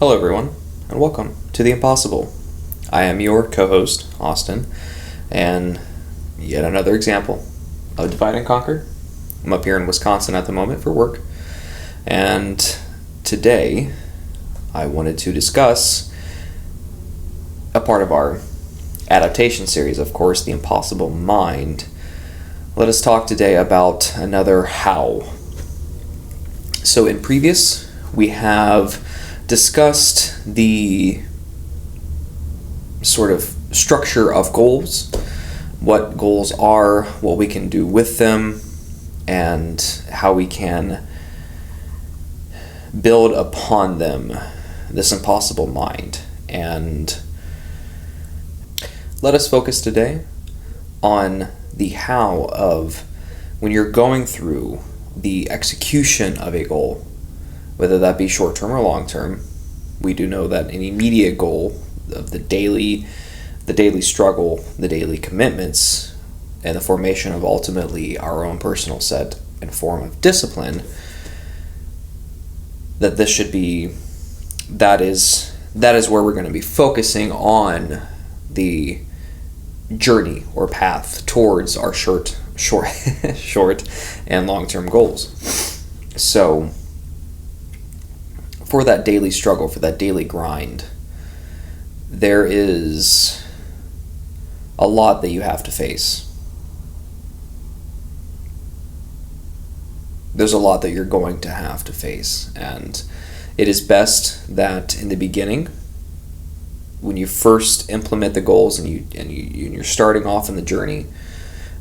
Hello, everyone, and welcome to The Impossible. I am your co-host, Austin, and yet another example of Divide and Conquer. I'm up here in Wisconsin at the moment for work, and today I wanted to discuss a part of our adaptation series, of course, The Impossible Mind. Let us talk today about another how. So in previous, we have discussed the sort of structure of goals, what goals are, what we can do with them, and how we can build upon them, this impossible mind. And let us focus today on the how of when you're going through the execution of a goal, whether that be short-term or long-term. We do know that an immediate goal of the daily struggle, the daily commitments, and the formation of ultimately our own personal set and form of discipline, that is where we're going to be focusing on the journey or path towards our short and long-term goals. So for that daily struggle, for that daily grind, there is a lot that you have to face. There's a lot that you're going to have to face, and it is best that in the beginning, when you first implement the goals and you're starting off in the journey,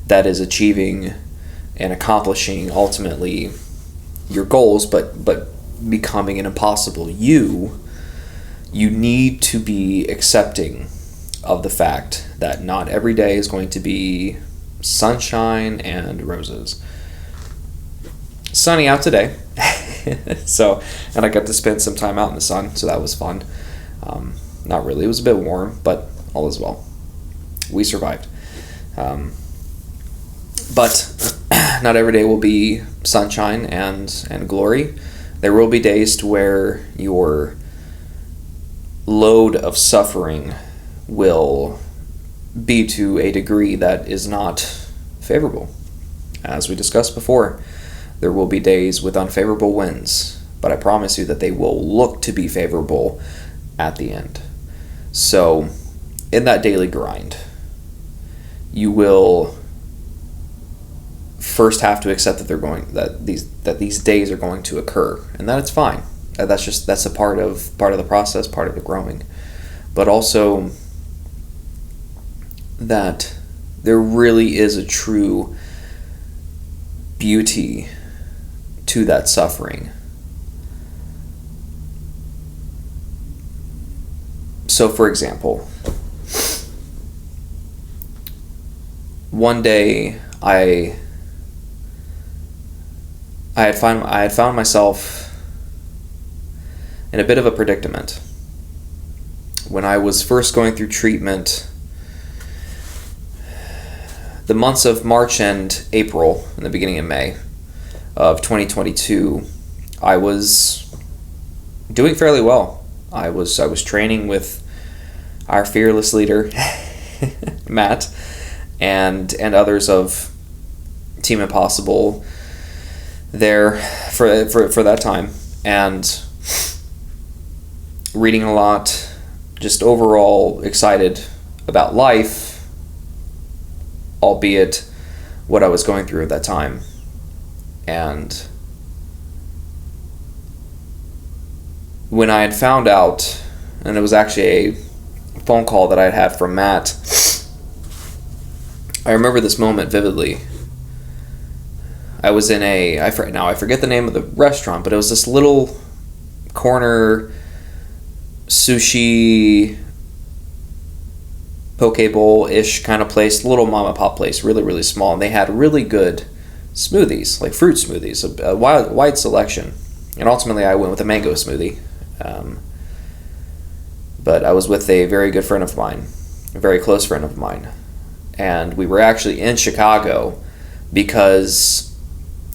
that is achieving and accomplishing ultimately your goals, but becoming an impossible you need to be accepting of the fact that not every day is going to be sunshine and roses. Sunny out today. And I got to spend some time out in the sun, so that was fun. Not really, it was a bit warm, but all is well. We survived. But not every day will be sunshine and glory. There will be days to where your load of suffering will be to a degree that is not favorable. As we discussed before, there will be days with unfavorable winds, but I promise you that they will look to be favorable at the end. So, in that daily grind, you will first have to accept that these days are going to occur, and that it's fine. That's a part of the process, part of the growing. But also that there really is a true beauty to that suffering. So, for example, one day I had found myself in a bit of a predicament. When I was first going through treatment, the months of March and April, and the beginning of May of 2022, I was doing fairly well. I was training with our fearless leader, Matt, and others of Team Impossible there for that time, and reading a lot, just overall excited about life, albeit what I was going through at that time. And when I had found out, and it was actually a phone call that I had from Matt, I remember this moment vividly. I was in I forget the name of the restaurant, but it was this little corner sushi poke bowl-ish kind of place, little mom and pop place, really, really small. And they had really good smoothies, like fruit smoothies, a wide selection. And ultimately I went with a mango smoothie. But I was with a very good friend of mine, a very close friend of mine. And we were actually in Chicago because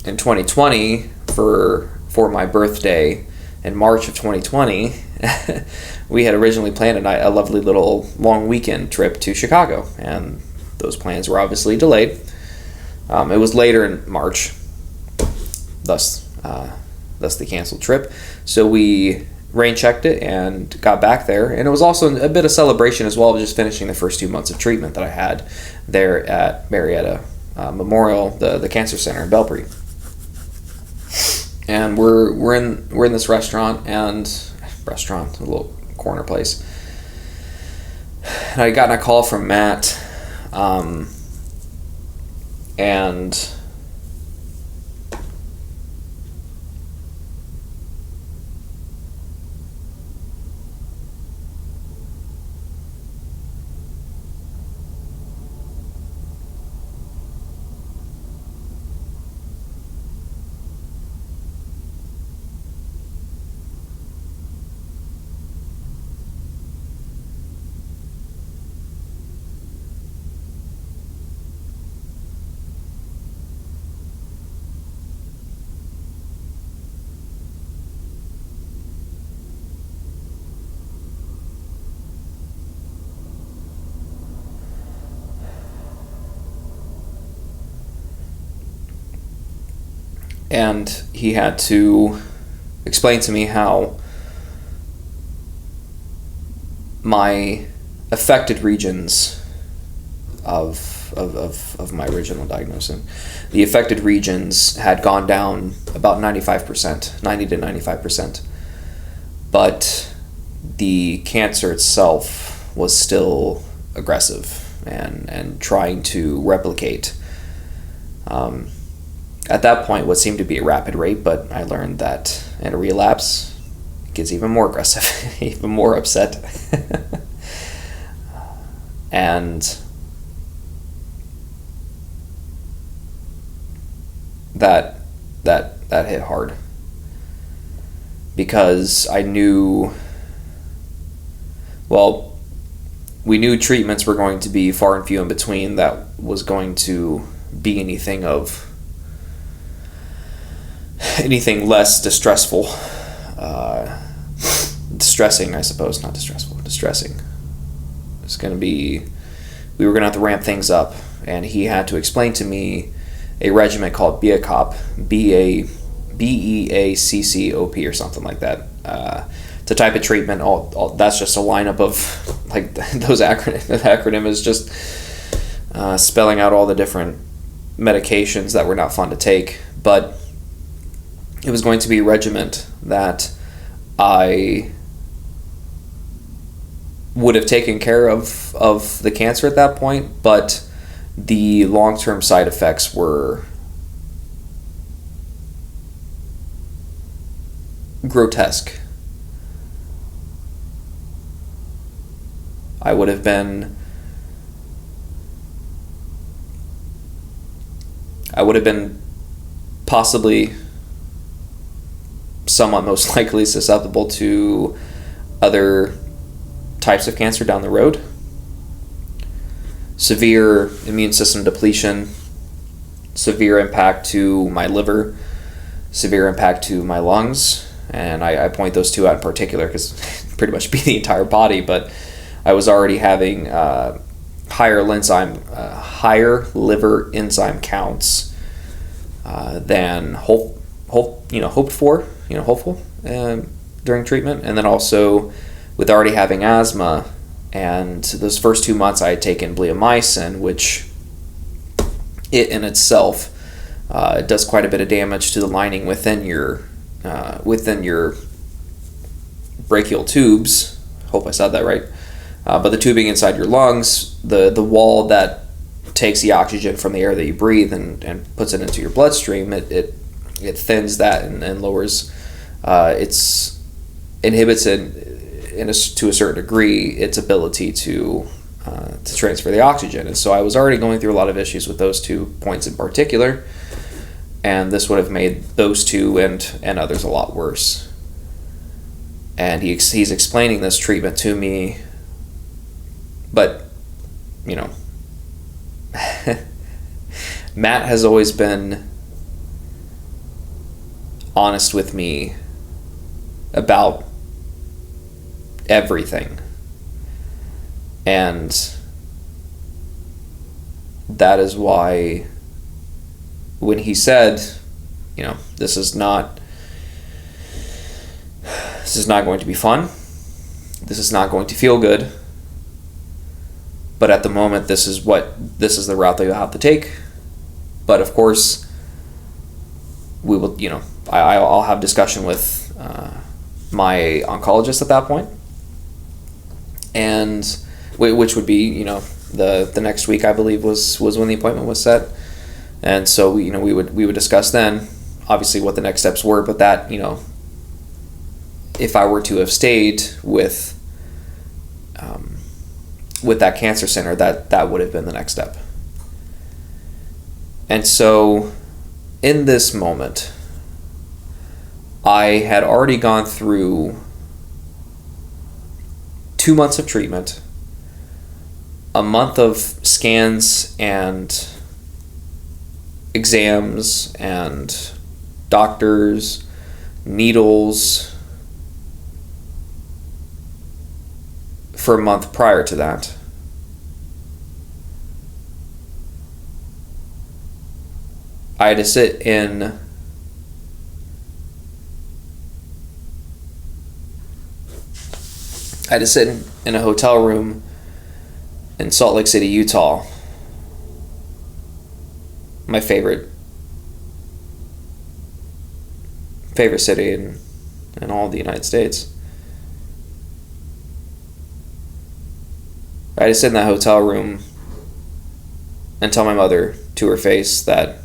in 2020, for my birthday in March of 2020, we had originally planned a lovely little long weekend trip to Chicago, and those plans were obviously delayed. It was later in March, thus the canceled trip. So we rain checked it and got back there, and it was also a bit of celebration as well of just finishing the first 2 months of treatment that I had there at Marietta Memorial, the cancer center in Belpre. And we're in this restaurant, a little corner place. And I got a call from Matt, and he had to explain to me how my affected regions of my original diagnosis, the affected regions had gone down about 95%, 90 to 95%, but the cancer itself was still aggressive and trying to replicate. At that point, what seemed to be a rapid rate, but I learned that in a relapse, it gets even more aggressive, even more upset. And that hit hard, because I knew, well, we knew treatments were going to be far and few in between that was going to be anything less distressing, I suppose, not distressful, distressing. It's going to be, we were going to have to ramp things up, and he had to explain to me a regimen called BEACOP, BEACCOP or something like that. It's a type of treatment. All that's just a lineup of like those acronyms. The acronym is just spelling out all the different medications that were not fun to take, but it was going to be a regimen that I would have taken care of the cancer at that point, but the long-term side effects were grotesque. I would have been possibly somewhat most likely susceptible to other types of cancer down the road. Severe immune system depletion, severe impact to my liver, severe impact to my lungs, and I point those two out in particular because pretty much be the entire body, but I was already having higher liver enzyme counts than hopeful during treatment, and then also with already having asthma, and those first 2 months I had taken bleomycin, which it in itself does quite a bit of damage to the lining within your brachial tubes. Hope I said that right. But the tubing inside your lungs, the wall that takes the oxygen from the air that you breathe and puts it into your bloodstream, it thins that and lowers, inhibits it to a certain degree its ability to transfer the oxygen. And so I was already going through a lot of issues with those 2 points in particular, and this would have made those two and others a lot worse. And he's explaining this treatment to me, but Matt has always been honest with me about everything. And that is why when he said, this is not going to be fun, this is not going to feel good, but at the moment this is the route that you'll have to take. But of course we will, I'll have discussion with my oncologist at that point, and which would be, the next week, I believe, was when the appointment was set. And so we would discuss then obviously what the next steps were, but that, if I were to have stayed with that cancer center, that would have been the next step. And so in this moment, I had already gone through 2 months of treatment, a month of scans and exams and doctors, needles, for a month prior to that. I had to sit in a hotel room in Salt Lake City, Utah. My favorite city in all of the United States. I had to sit in that hotel room and tell my mother to her face that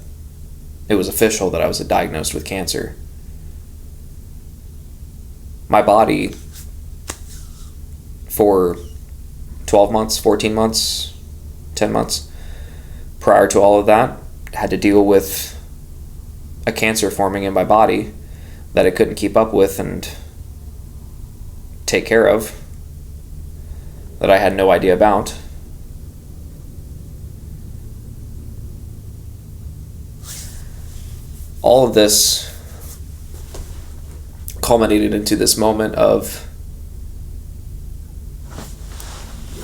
it was official that I was diagnosed with cancer. My body, for 12 months, 14 months, 10 months prior to all of that, had to deal with a cancer forming in my body that it couldn't keep up with and take care of, that I had no idea about. All of this culminated into this moment of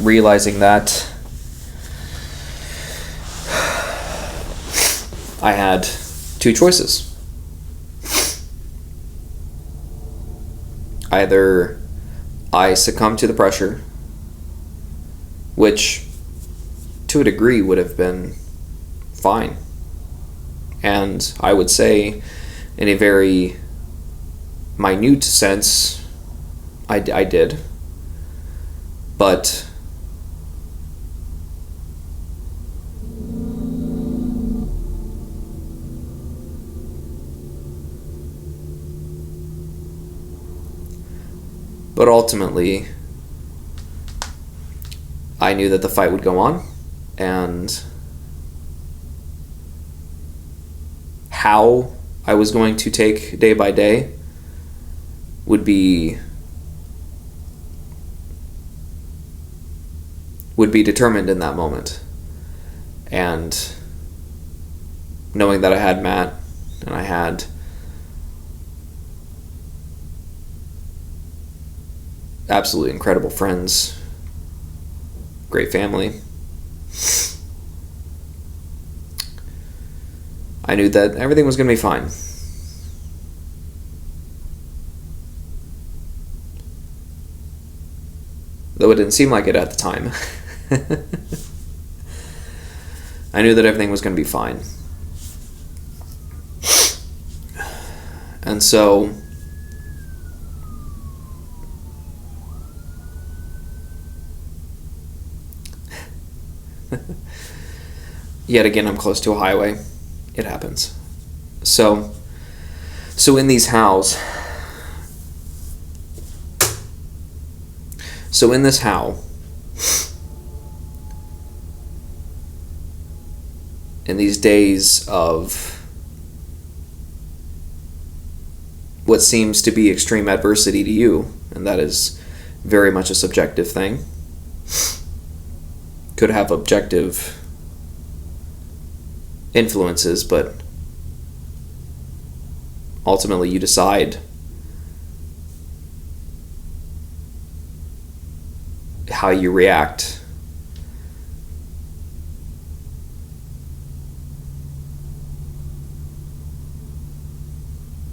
realizing that I had two choices. Either I succumb to the pressure, which to a degree would have been fine. And I would say in a very minute sense, I did. But ultimately, I knew that the fight would go on, and how I was going to take day by day would be determined in that moment. And knowing that I had Matt and I had absolutely incredible friends, great family, I knew that everything was going to be fine. Though it didn't seem like it at the time. I knew that everything was going to be fine. And so yet again, I'm close to a highway. It happens. So in these hows. So in this how, in these days of what seems to be extreme adversity to you, and that is very much a subjective thing, could have objective influences, but ultimately you decide how you react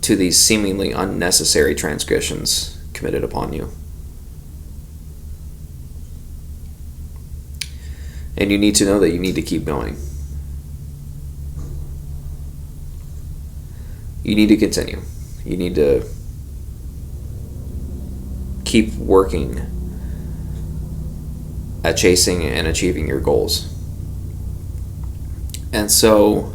to these seemingly unnecessary transgressions committed upon you. And you need to know that you need to keep going. You need to continue. You need to keep working at chasing and achieving your goals. And so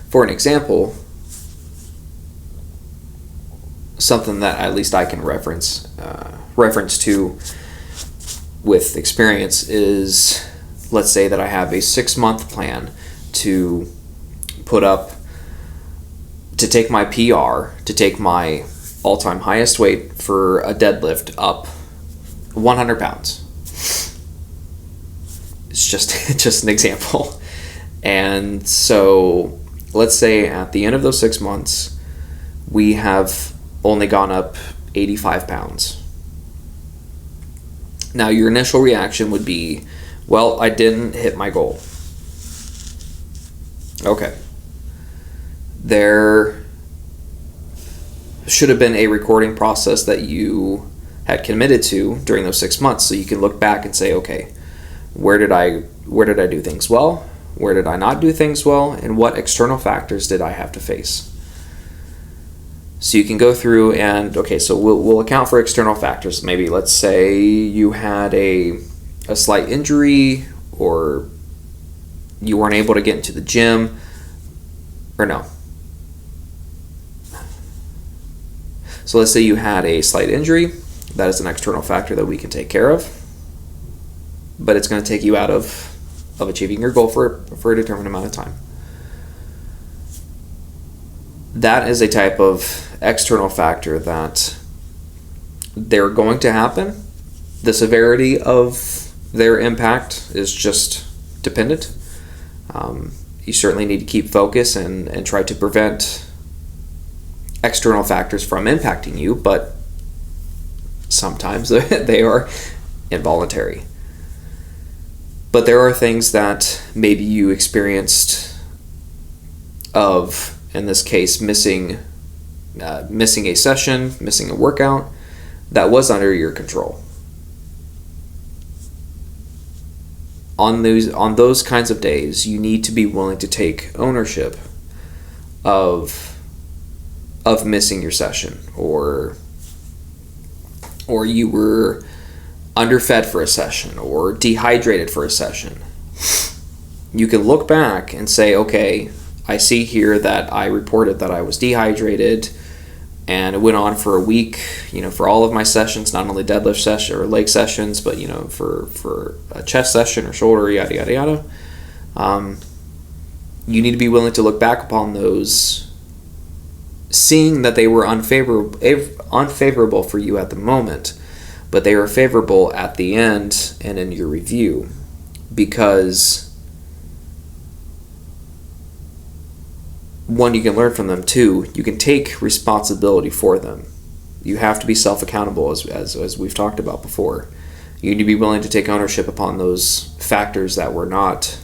for an example, something that at least I can reference to with experience is, let's say that I have a 6-month plan to take my PR, to take my all-time highest weight for a deadlift up 100 pounds. It's just an example. And so let's say at the end of those 6 months, we have only gone up 85 pounds. Now, your initial reaction would be, well, I didn't hit my goal. Okay. There should have been a recording process that you had committed to during those 6 months, so you can look back and say, okay, where did I do things well? Where did I not do things well? And what external factors did I have to face? So you can go through and, okay, so we'll account for external factors. Maybe let's say you had a slight injury, or you weren't able to get into the gym, or no. So let's say you had a slight injury. That is an external factor that we can take care of, but it's going to take you out of achieving your goal for a determined amount of time. That is a type of external factor that they're going to happen. The severity of their impact is just dependent. You certainly need to keep focus and try to prevent external factors from impacting you, but sometimes they are involuntary. But there are things that maybe you experienced of, in this case, missing a session, missing a workout, that was under your control. On those kinds of days, you need to be willing to take ownership of missing your session, or you were underfed for a session or dehydrated for a session. You can look back and say, okay, I see here that I reported that I was dehydrated, and it went on for a week, for all of my sessions, not only deadlift session or leg sessions, but, for a chest session or shoulder, yada, yada, yada. You need to be willing to look back upon those, seeing that they were unfavorable for you at the moment, but they were favorable at the end and in your review, because one, you can learn from them. Two, you can take responsibility for them. You have to be self-accountable, as we've talked about before. You need to be willing to take ownership upon those factors that were not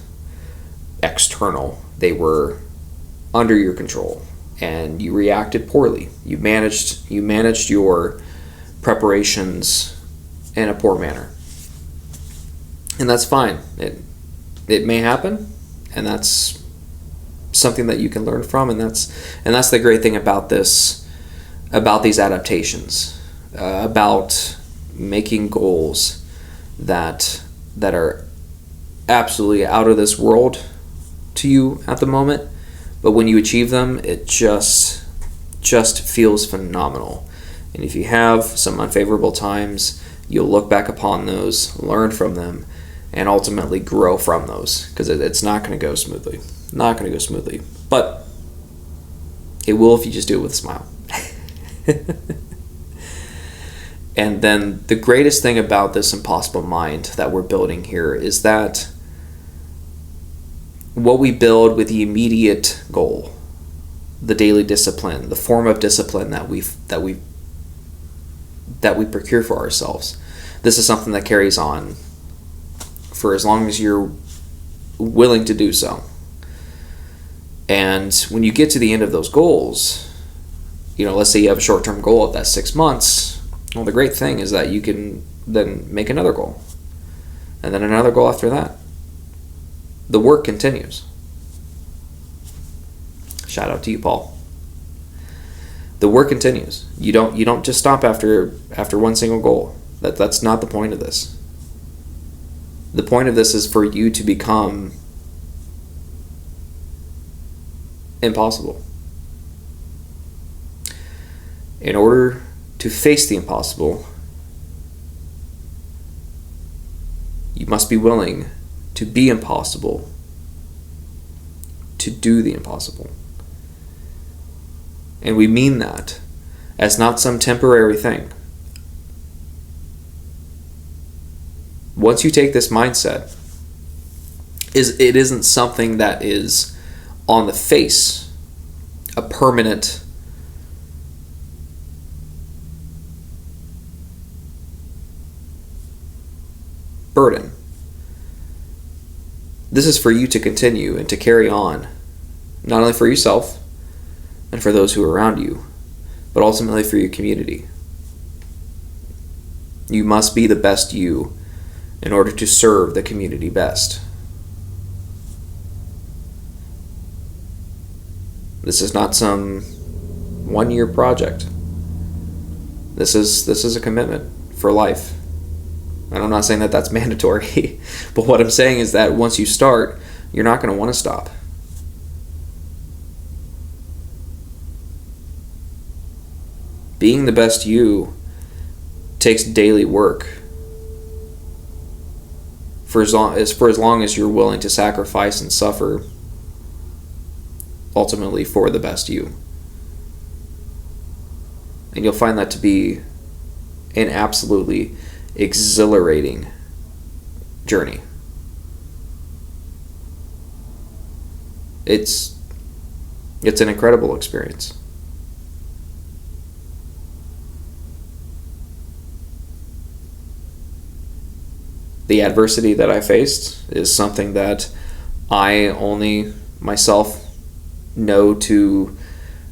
external. They were under your control, and you reacted poorly. You managed your preparations in a poor manner, and that's fine. It may happen, and that's something that you can learn from, and that's the great thing about these adaptations, about making goals that are absolutely out of this world to you at the moment, but when you achieve them, it just feels phenomenal. And if you have some unfavorable times, you'll look back upon those, learn from them, and ultimately grow from those, because it's not going to go smoothly. Not going to go smoothly, but it will if you just do it with a smile. And then the greatest thing about this impossible mind that we're building here is that what we build with the immediate goal, the daily discipline, the form of discipline that we procure for ourselves, this is something that carries on for as long as you're willing to do so. And when you get to the end of those goals, let's say you have a short-term goal of that 6 months. Well, the great thing is that you can then make another goal, and then another goal after that. The work continues. Shout out to you, Paul. The work continues. You don't just stop after one single goal. That's not the point of this. The point of this is for you to become impossible. In order to face the impossible, you must be willing to be impossible, to do the impossible. And we mean that as not some temporary thing. Once you take this mindset, it isn't something that is on the face a permanent burden. This is for you to continue and to carry on, not only for yourself and for those who are around you, but ultimately for your community. You must be the best you in order to serve the community best. This is not some one-year project. This is a commitment for life. And I'm not saying that that's mandatory, but what I'm saying is that once you start, you're not going to want to stop. Being the best you takes daily work for as long as you're willing to sacrifice and suffer ultimately for the best you. And you'll find that to be an absolutely exhilarating journey. It's an incredible experience. The adversity that I faced is something that I only myself know to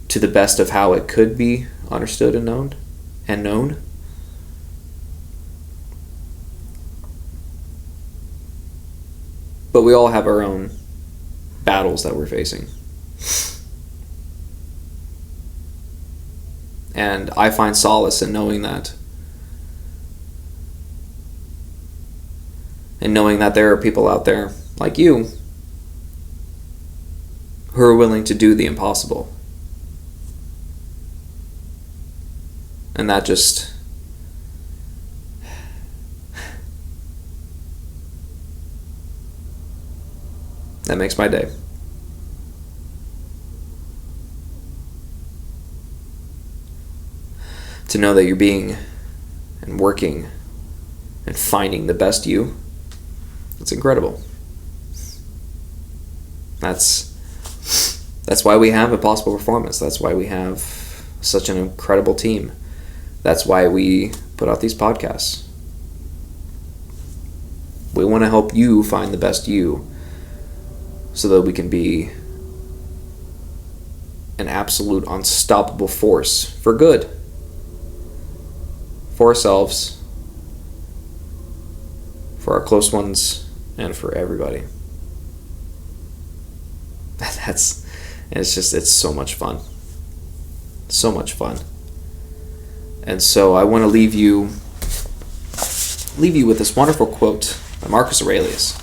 the best of how it could be understood and known. But we all have our own battles that we're facing. And I find solace in knowing that. And knowing that there are people out there like you who are willing to do the impossible. And that makes my day. To know that you're being and working and finding the best you, it's incredible. That's why we have Impossible Performance. That's why we have such an incredible team. That's why we put out these podcasts. We want to help you find the best you so that we can be an absolute unstoppable force for good. For ourselves, for our close ones, and for everybody. It's so much fun. So much fun. And so I want to leave you with this wonderful quote by Marcus Aurelius.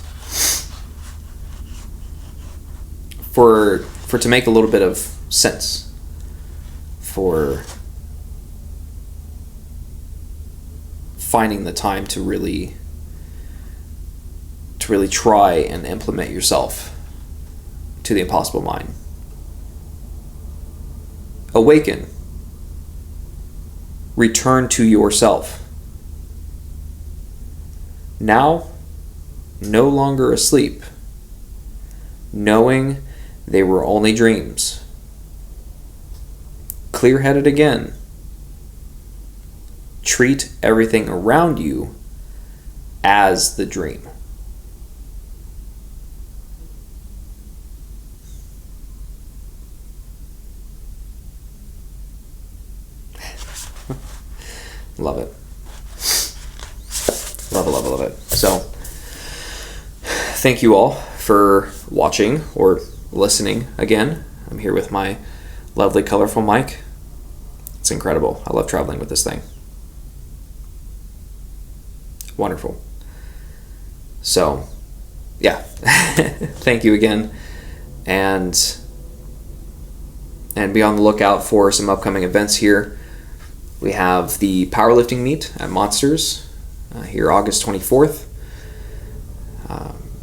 For to make a little bit of sense for finding the time to really try and implement yourself to the impossible mind. Awaken. Return to yourself. Now, no longer asleep, knowing they were only dreams. Clear-headed again. Treat everything around you as the dream. Love it. Love it, love it, love it. So, thank you all for watching or listening again. I'm here with my lovely, colorful mic. It's incredible. I love traveling with this thing. Wonderful. So, yeah. Thank you again. And be on the lookout for some upcoming events here. We have the powerlifting meet at Monsters here August 24th.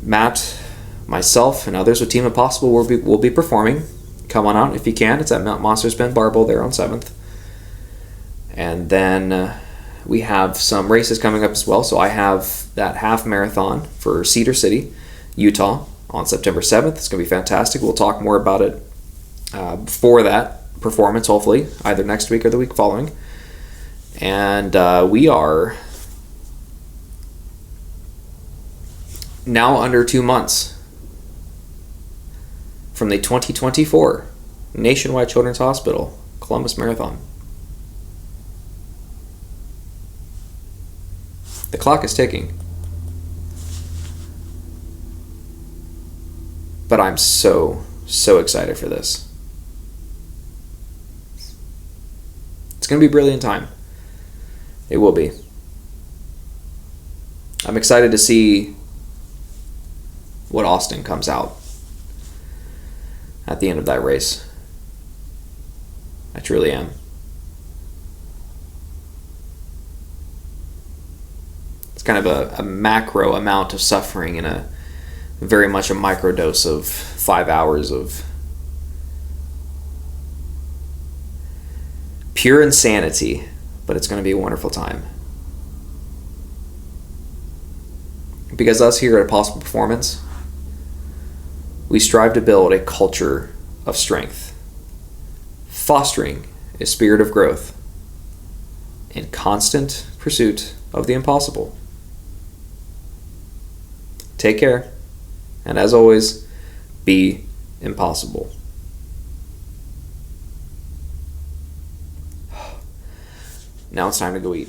Matt, myself, and others with Team Impossible will be performing. Come on out if you can. It's at Mount Monsters Bend Barbell there on 7th. And then we have some races coming up as well. So I have that half marathon for Cedar City, Utah on September 7th. It's going to be fantastic. We'll talk more about it before that performance, hopefully, either next week or the week following. And we are now under 2 months from the 2024 Nationwide Children's Hospital Columbus Marathon. The clock is ticking. But I'm so excited for this. It's going to be a brilliant time. It will be. I'm excited to see what Austin comes out at the end of that race. I truly am. It's kind of a macro amount of suffering and a very much a micro dose of 5 hours of pure insanity, but it's going to be a wonderful time. Because us here at Possible Performance, we strive to build a culture of strength, fostering a spirit of growth in constant pursuit of the impossible. Take care, and as always, be impossible. Now it's time to go eat.